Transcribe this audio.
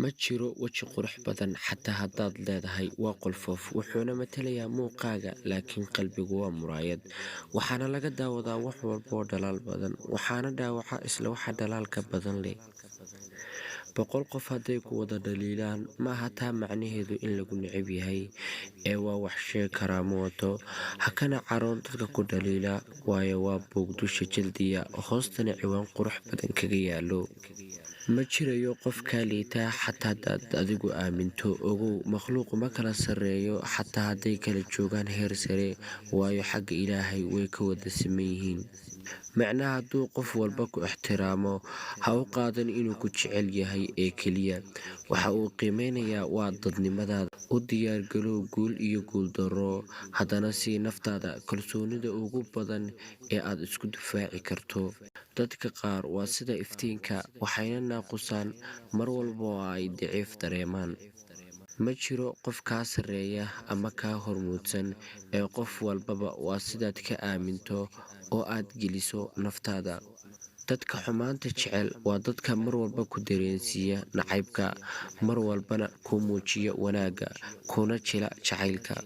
Ma jiro weji qurux badan xataa haddaad leedahay waa qolfoof wuxuuna matalayaa muuqaaga laakiin qalbigu waa muraayad waxaana laga daawadaa wax walba oo dhalaal badan waxaana dhaawaca isla waxa dhalaalka badan leh. Boqol qof hadday ku wada dhaliilaan ma aha taa macnaheedu in lagu neceb yahay ee waa wax sheeg karaamo wato ha kana caroon dadka ku dhaliila waayo waa buug dusha jaldiya hoostana ciwaan qurux badan kaga yaalo. Ma jirayo qof kaa liitaa xataa hadaad adigu aaminto ogow makhluuqu ma kala sarreeyo xataa hadday kala joogaan heer sare waayo xagga ilaahay way ka wada siman yihiin. Macnaha hadduu qof walba ku ixtiraamo ha u qaadan inuu ku jecel yahay ee keliya waxa uu qiimeynayaa waa dadnimadaada u diyaargalow guul iyo guuldarro haddana sii naftaada kalsoonida ugu badan ee aad isku difaaci karto. Dadka qaar waa sida iftiinka waxayna naaqusaan mar walba oo ay daciif dareemaan. Ma jiro qof kaa sarreeya ama kaa hormuudsan ee qof walbaba waa sidaad ka aaminto oo aad geliso naftaada. Dadka xumaanta jecel waa dadka mar walba ku dareensiiya nacaybka mar walbana ku muujiya wanaagga kuna jila jacaylka.